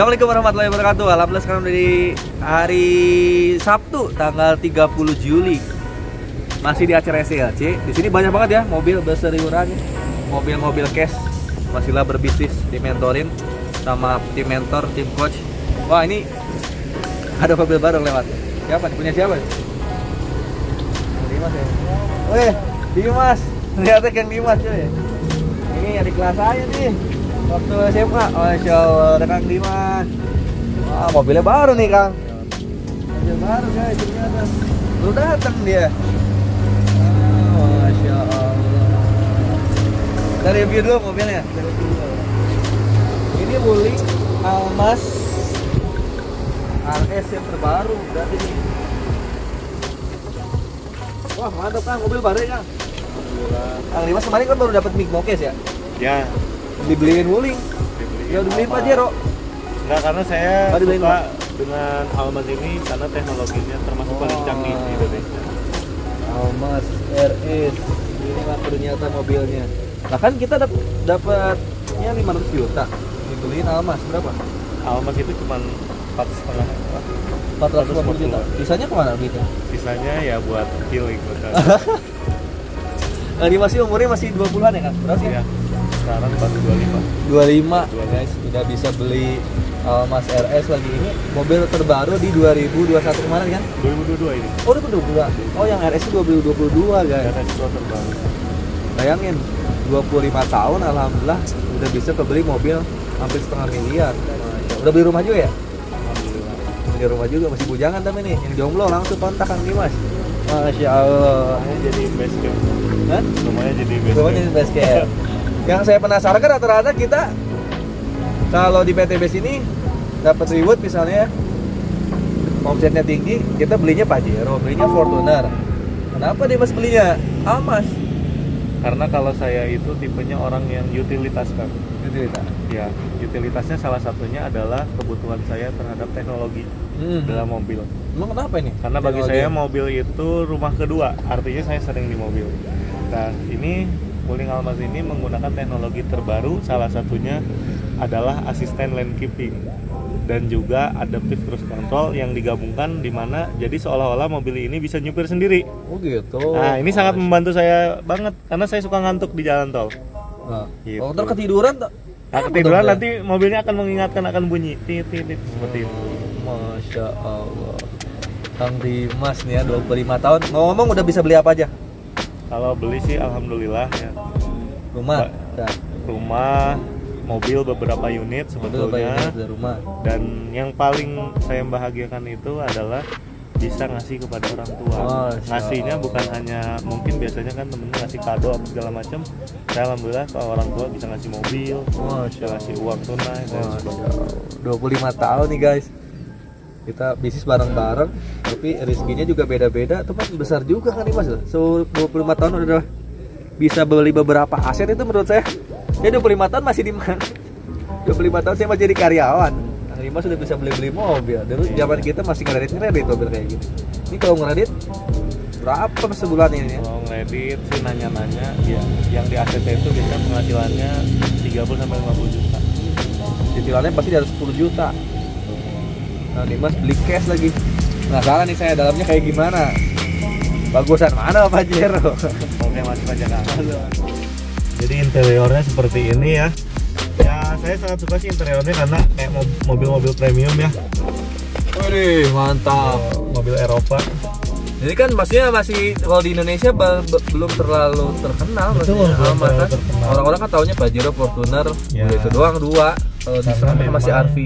Assalamualaikum warahmatullahi wabarakatuh. Alhamdulillah sekarang dari hari Sabtu tanggal 30 Juli. Masih di acara SCLC. Di sini banyak banget ya mobil berseliweran, mobil-mobil cash. Masihlah berbisnis, dimentorin sama tim mentor, tim coach. Wah, ini ada mobil baru lewat. Siapa? Punya siapa? Dimas ya. Weh, Dimas. Ternyata Kang Dimas coy. Ini adik kelas saya nih. Waktu SMA, Masya Allah, ada Kang Dimas. Wah, mobilnya baru nih Kang. Mobil baru guys, ternyata. Baru datang dia. Masya Allah. Kita review dulu mobilnya. Ini Wuling Almas RS yang terbaru berarti nih. Wah, mantap Kang, mobil baru ya Kang. Kang Dimas kemarin kan baru dapat mic Mokes ya? Ya. Dibeliin Wuling. Ya dibeliin Pak Jero. Enggak, karena saya suka dengan Almas ini karena teknologinya termasuk paling canggih di Indonesia. Almas RS. Ini Pak ternyata mobilnya. Nah kan kita dapatnya 500 juta. Dibeliin Almas berapa? Almas itu cuma 450 juta. Sisanya kemana duitnya? Sisanya ya buat healing. Nah, ini masih umurnya masih 20-an ya kan? Berapa sih? Ya. Sekarang baru 25 guys, udah bisa beli Almas RS lagi. Ini mobil terbaru di 2021 kemarin kan? 2022 ini. Oh 2022. Oh yang RS itu 2022 guys. RS itu terbaru. Bayangin 25 tahun alhamdulillah udah bisa kebeli mobil hampir setengah miliar. Udah beli rumah juga ya? Alhamdulillah. Beli rumah juga, masih bujangan tapi nih. Yang jomblo langsung kontak Kang Dimas. Masya Allah. Rumahnya jadi base camp. Hah? Rumahnya jadi base camp. Rumahnya jadi base camp. Yang saya penasaran kan rata-rata kita kalau di PTB sini dapat reward misalnya omsetnya tinggi, kita belinya Pajero, belinya Fortuner. Kenapa dia mas belinya Almas? Karena kalau saya itu tipenya orang yang utilitas kan. Utilitas. Ya, utilitasnya salah satunya adalah kebutuhan saya terhadap teknologi dalam mobil. Emang kenapa ini? Karena bagi saya mobil itu rumah kedua, artinya saya sering di mobil. Nah, ini Wuling Almas ini menggunakan teknologi terbaru, salah satunya adalah asisten lane keeping dan juga adaptive cruise control yang digabungkan di mana jadi seolah-olah mobil ini bisa nyupir sendiri. Oh gitu. Nah, ini sangat membantu saya banget karena saya suka ngantuk di jalan tol. Nah, gitu. kalau ntar ketiduran tak? Nah, ketiduran nanti mobilnya akan mengingatkan, akan bunyi tit seperti itu. Masya Allah. Kang Dimas nih ya 25 tahun. Ngomong udah bisa beli apa aja? Kalau beli sih alhamdulillah ya. Rumah, mobil beberapa unit sebetulnya. Rumah. Dan yang paling saya membahagiakan itu adalah bisa ngasih kepada orang tua. Ngasihnya bukan hanya mungkin biasanya kan temennya ngasih kado apa segala macam. Saya alhamdulillah kalau orang tua bisa ngasih mobil, bisa ngasih uang tunai dan sebagainya. 25 tahun nih guys. Kita bisnis bareng-bareng, tapi rezekinya juga beda-beda. Itu kan besar juga kan nih Mas. So 25 tahun udah bisa beli beberapa aset, itu menurut saya. Ya 25 tahun masih di mana? 25 tahun saya masih jadi karyawan. Kang Dimas sudah bisa beli-beli mobil. Dulu zaman kita masih ngedit mobil kayak gini. Ini kalau ngedit berapa sebulan ini ya? Kalau ngedit sih nanya-nanya ya, yang di ACC itu biasanya penghasilannya 30 sampai 50 juta. Cicilannya pasti di atas 10 juta. Nah, Dimas beli cash lagi. Penasaran nih saya dalamnya kayak gimana? Bagusan mana Pak Jero? Oke, masih Pajakan. Jadi interiornya seperti ini ya. Ya, saya sangat suka sih interiornya karena kayak mobil-mobil premium ya. Wih, mantap. Mobil Eropa. Ini kan maksudnya masih kalau di Indonesia belum terlalu terkenal. Betul, kan? Orang-orang kan taunya Pajero, Fortuner, ya. Itu doang dua. Kalau di sana masih RV.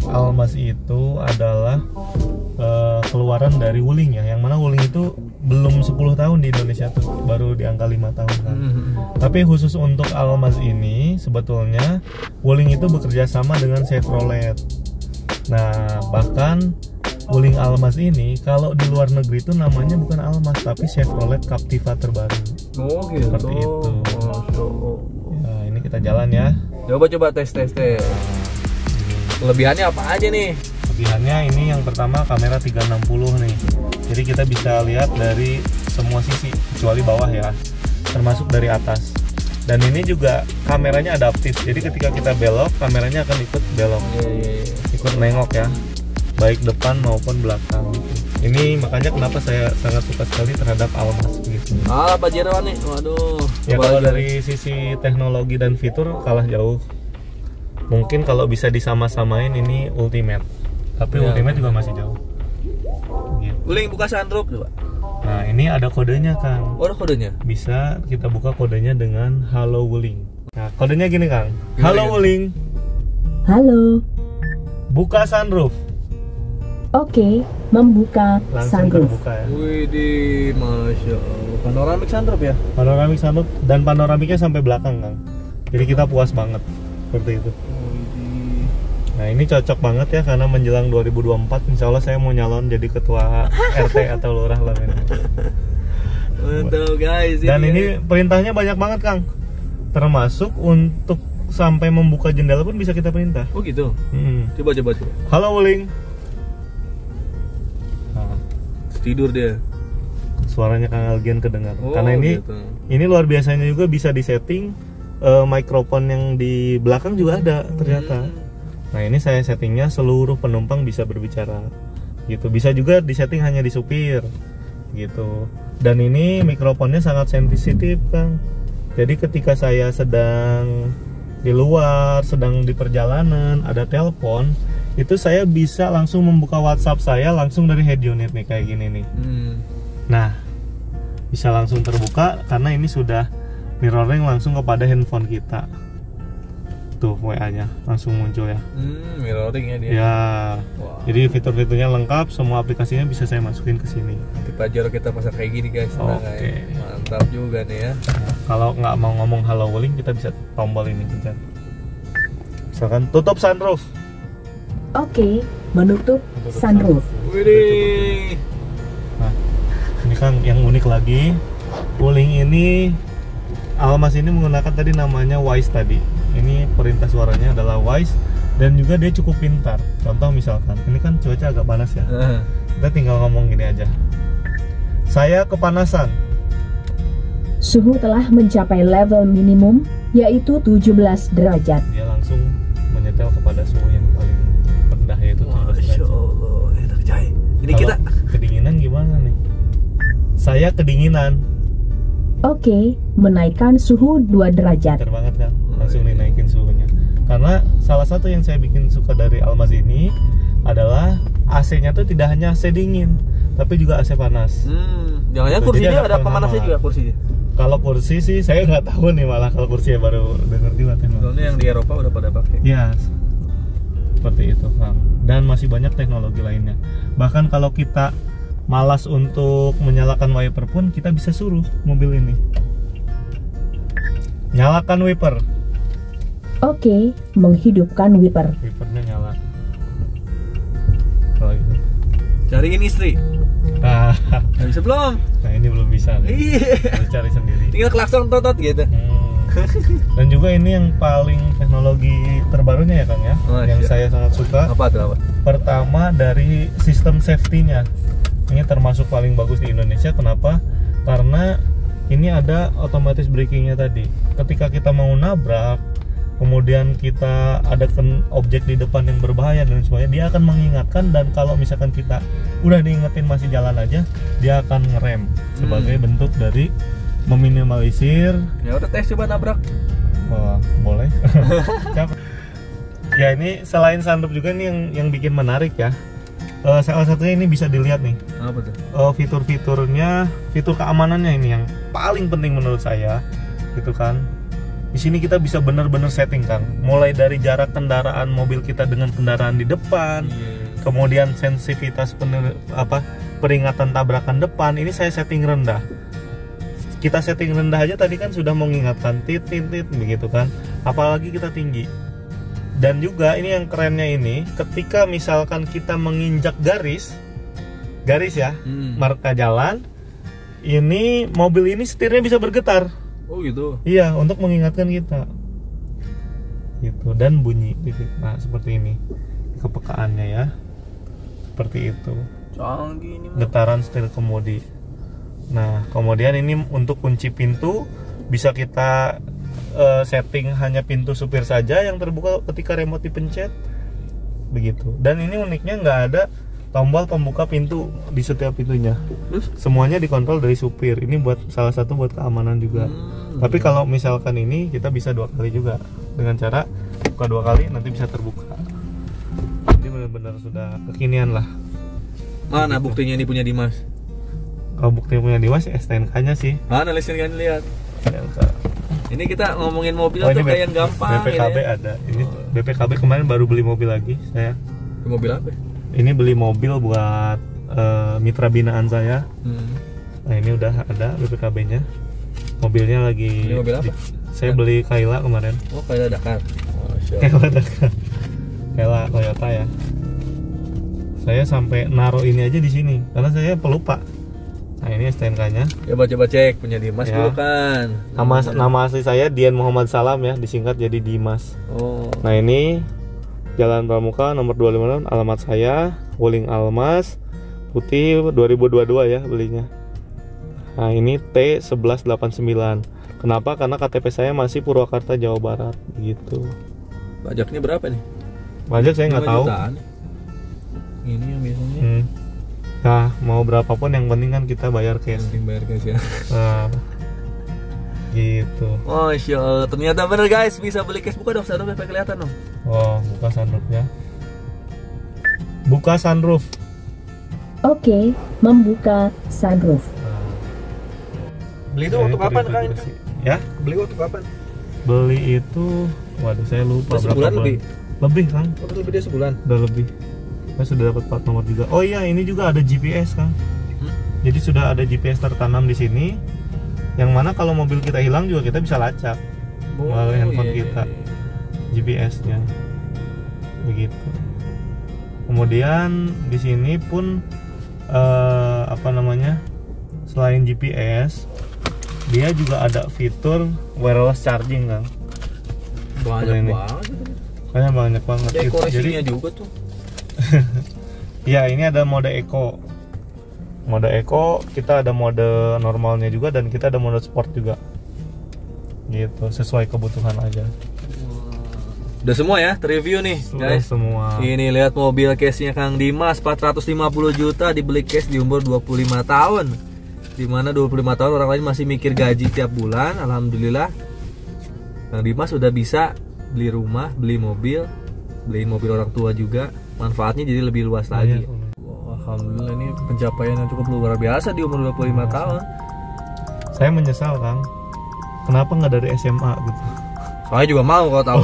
Almas itu adalah keluaran dari Wuling ya, yang mana Wuling itu belum 10 tahun di Indonesia tuh, baru di angka 5 tahun kan. Tapi khusus untuk Almas ini sebetulnya Wuling itu bekerja sama dengan Chevrolet. Nah, bahkan Wuling Almas ini kalau di luar negeri itu namanya bukan Almas tapi Chevrolet Captiva terbaru. Oh gitu. Seperti itu. Ya, ini kita jalan ya. Coba tes. Kelebihannya apa aja nih? Kelebihannya ini yang pertama kamera 360 nih. Jadi kita bisa lihat dari semua sisi kecuali bawah ya, termasuk dari atas. Dan ini juga kameranya adaptif. Jadi ketika kita belok, kameranya akan ikut belok. ikut nengok ya, baik depan maupun belakang. Ini makanya kenapa saya sangat suka sekali terhadap Almas gitu. Pajero nih, waduh. Ya kalau dari sisi teknologi dan fitur kalah jauh. Mungkin kalau bisa disama-samain ini Ultimate, tapi ya, Ultimate juga masih jauh. Gitu. Uling buka sunroof coba. Nah ini ada kodenya Kang. Oh ada kodenya? Bisa kita buka kodenya dengan Halo Wuling. Nah kodenya gini Kang. Halo Wuling. Halo. Buka sunroof. Oke, membuka Langsung sunroof. terbuka ya. Widih, masya Allah. Panoramik sunroof ya? Panoramik sunroof dan panoramiknya sampai belakang Kang. Jadi kita puas banget seperti itu. Widih. Nah ini cocok banget ya karena menjelang 2024 insya Allah saya mau nyalon jadi ketua RT atau lurah lah ini. Mantap guys. Dan ini perintahnya banyak banget Kang. Termasuk untuk sampai membuka jendela pun bisa kita perintah. Oh gitu. Coba. Halo Wuling. Nah, Tidur dia. suaranya Kang Algian kedengar. Oh, Karena gitu. ini luar biasanya juga bisa disetting mikrofon yang di belakang juga ada ternyata. Nah ini saya settingnya seluruh penumpang bisa berbicara gitu. Bisa juga disetting hanya di supir gitu. Dan ini mikrofonnya sangat sensitif Kang. Jadi ketika saya sedang di luar, sedang di perjalanan, ada telepon, itu saya bisa langsung membuka WhatsApp saya langsung dari head unit nih kayak gini nih. Nah bisa langsung terbuka karena ini sudah mirroring langsung kepada handphone kita. Tuh WA-nya langsung muncul ya. Mirroring ya dia. Ya. Wow. Jadi fitur-fiturnya lengkap, semua aplikasinya bisa saya masukin ke sini. Nanti Pajero kita pasang kayak gini guys. Oke. Mantap juga nih ya. Nah, kalau nggak mau ngomong Halo Wuling, kita bisa tombol ini pencet. Misalkan tutup sunroof. Oke, menutup sunroof. Widih. Nah, ini kan yang unik lagi, Wuling ini Almas ini menggunakan tadi namanya Wise tadi. Ini perintah suaranya adalah Wise dan juga dia cukup pintar. Contoh misalkan, ini kan cuaca agak panas ya. Kita tinggal ngomong gini aja. Saya kepanasan. Suhu telah mencapai level minimum, yaitu 17 derajat. Dia langsung menyetel kepada suhu yang paling rendah yaitu 17 Masya derajat. Allah, enak Jai. Ini Kalau kita kedinginan gimana nih? Saya kedinginan. Oke, menaikkan suhu 2 derajat. Pintar banget kan, langsung dinaikin suhunya. Karena salah satu yang saya bikin suka dari Almas ini adalah AC-nya tuh tidak hanya AC dingin, tapi juga AC panas. Jangan-jangan Jadi kursinya ada ada pemanasnya pengalaman. juga kursinya. Kalau kursi sih saya nggak tahu nih, malah kalau kursi ya baru denger juga teman. Soalnya yang di Eropa udah pada pakai. Ya, seperti itu Kang. Dan masih banyak teknologi lainnya. Bahkan kalau kita malas untuk menyalakan wiper pun kita bisa suruh mobil ini nyalakan wiper. Oke, menghidupkan wiper. Wipernya nyala. Kalau gitu. Cariin istri. Nah, Nggak bisa belum? nah ini belum bisa nih. Iya. Harus cari sendiri. Tinggal klakson totot gitu. Dan juga ini yang paling teknologi terbarunya ya Kang ya, yang saya sangat suka. Apa tuh apa? Pertama dari sistem safety-nya. Ini termasuk paling bagus di Indonesia. Kenapa? Karena ini ada otomatis braking-nya tadi. Ketika kita mau nabrak, kemudian kita ada objek di depan yang berbahaya dan sebagainya, dia akan mengingatkan. Dan kalau misalkan kita udah diingetin masih jalan aja, dia akan ngerem sebagai bentuk dari meminimalisir. Ya udah tes coba nabrak. Oh, boleh. Ya ini selain sunroof juga nih yang bikin menarik ya. Salah satunya ini bisa dilihat nih. Apa tuh? Fitur-fiturnya, fitur keamanannya ini yang paling penting menurut saya, gitu kan. Di sini kita bisa benar-benar setting Kang. Mulai dari jarak kendaraan mobil kita dengan kendaraan di depan, kemudian sensitivitas peringatan tabrakan depan. Ini saya setting rendah. Kita setting rendah aja tadi kan sudah mengingatkan tit begitu kan. Apalagi kita tinggi. Dan juga ini yang kerennya ini, ketika misalkan kita menginjak garis ya, marka jalan, ini mobil ini setirnya bisa bergetar. Oh gitu. Iya, untuk mengingatkan kita. Gitu, dan bunyi. Nah, seperti ini kepekaannya ya. Seperti itu. Canggih ini. Getaran setir kemudi. Nah, kemudian ini untuk kunci pintu bisa kita setting hanya pintu supir saja yang terbuka ketika remote dipencet. begitu. Dan ini uniknya nggak ada tombol pembuka pintu di setiap pintunya. Terus? Semuanya dikontrol dari supir. Ini buat salah satu buat keamanan juga. Tapi kalau misalkan ini kita bisa 2 kali juga dengan cara buka 2 kali nanti bisa terbuka. Jadi benar-benar sudah kekinian lah. Mana buktinya ini punya Dimas? Kalau bukti punya Dimas STNK-nya sih. Mana listenkan lihat. STNK. Ini kita ngomongin mobil Oh, tuh ini kayak yang gampang. BPKB ya. ada. Ini BPKB kemarin baru beli mobil lagi saya. Mobil apa? Ini beli mobil buat mitra binaan saya. Nah ini udah ada BPKB-nya. Mobilnya lagi. Ini mobil apa? Saya beli Kaila kemarin. Oh, kayak Dakar. Kaila Dakar. Kaila Toyota ya. Saya sampai naruh ini aja di sini karena saya pelupa. Nah ini STNK-nya. Coba cek punya Dimas Ya. dulu kan. Nama asli saya Dian Muhammad Salam ya, disingkat jadi Dimas. Oh. Nah ini Jalan Pramuka nomor 256, alamat saya Wuling Almas Putih 2022 ya belinya. Nah ini T1189. Kenapa? Karena KTP saya masih Purwakarta, Jawa Barat gitu. Pajaknya berapa nih? Pajak saya nggak 5 tahu. jutaan. Ini yang biasanya. Nah mau berapapun yang penting kan kita bayar cash. Penting bayar cash ya. Nah, gitu. Masya Allah, ternyata bener guys, bisa beli cash. Buka dong, sunroof sampai kelihatan dong. Oh, buka sunroofnya. Buka sunroof. Oke, membuka sunroof. Beli itu Nah, untuk ini kapan perih Kang? bersih. Ya, Beli untuk kapan? beli itu, waduh saya lupa Udah sebulan lebih? Lebih Kang, Oh, lebih dari sebulan. udah lebih. Saya sudah dapat plat nomor juga. Oh iya, ini juga ada GPS Kang. Jadi sudah ada GPS tertanam di sini. Yang mana kalau mobil kita hilang juga kita bisa lacak melalui handphone kita. GPS-nya. Begitu. Kemudian di sini pun selain GPS, dia juga ada fitur wireless charging Kang. Banyak Ini. banget. Kayaknya banyak banget. Ada Jadi ekoresinya juga tuh. ya ini ada mode eco. Mode eco kita ada mode normalnya juga dan kita ada mode sport juga. Gitu, sesuai kebutuhan aja. Udah semua ya, review nih Sudah guys. semua. Ini lihat mobil case-nya Kang Dimas 450 juta dibeli cash di umur 25 tahun. Dimana 25 tahun orang lain masih mikir gaji tiap bulan. Alhamdulillah Kang Dimas sudah bisa beli rumah, beli mobil, beliin mobil orang tua juga. Manfaatnya jadi lebih luas lagi. Wah, alhamdulillah ini pencapaian yang cukup luar biasa di umur 25 tahun. Saya menyesal Kang. Kenapa nggak dari SMA gitu? Saya juga mau kalau tahu.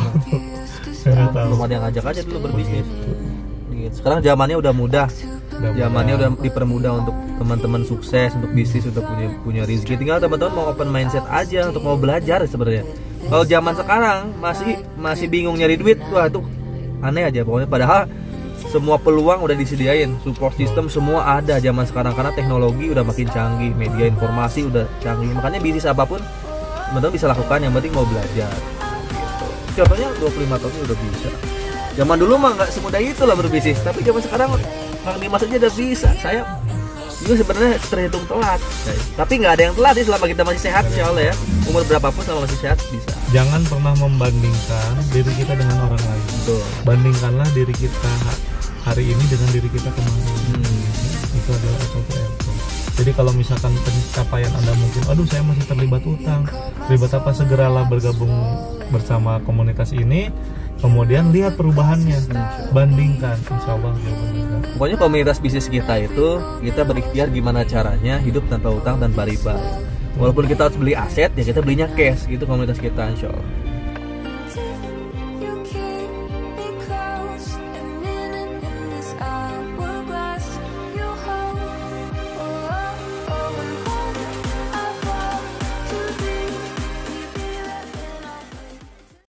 Saya nggak tahu. Belum ada yang ngajak aja dulu berbisnis. Gitu. Sekarang zamannya udah mudah. Zamannya udah dipermudah untuk teman-teman sukses, untuk bisnis, untuk punya rezeki. Tinggal teman-teman mau open mindset aja untuk mau belajar sebenarnya. Kalau zaman sekarang masih bingung nyari duit, wah itu aneh aja pokoknya. Padahal semua peluang udah disediain, support system semua ada zaman sekarang karena teknologi udah makin canggih, media informasi udah canggih. Makanya bisnis apapun teman-teman bisa lakukan, yang penting mau belajar. Gitu. Contohnya 25 tahun udah bisa. Zaman dulu mah nggak semudah itu lah berbisnis, tapi zaman sekarang Kang Dimas aja udah bisa. Saya juga sebenarnya terhitung telat, tapi nggak ada yang telat sih selama kita masih sehat, insya Allah ya. Umur berapapun selama masih sehat bisa. Jangan pernah membandingkan diri kita dengan orang lain. Betul. Bandingkanlah diri kita hari ini dengan diri kita kemarin. Itu adalah SOP. Jadi kalau misalkan pencapaian Anda mungkin, aduh saya masih terlibat utang, terlibat apa, segeralah bergabung bersama komunitas ini. Kemudian lihat perubahannya, bandingkan, insya Allah ya bandingkan. Pokoknya komunitas bisnis kita itu kita berikhtiar gimana caranya hidup tanpa utang, tanpa riba. Walaupun kita harus beli aset, ya kita belinya cash gitu komunitas kita, insya Allah.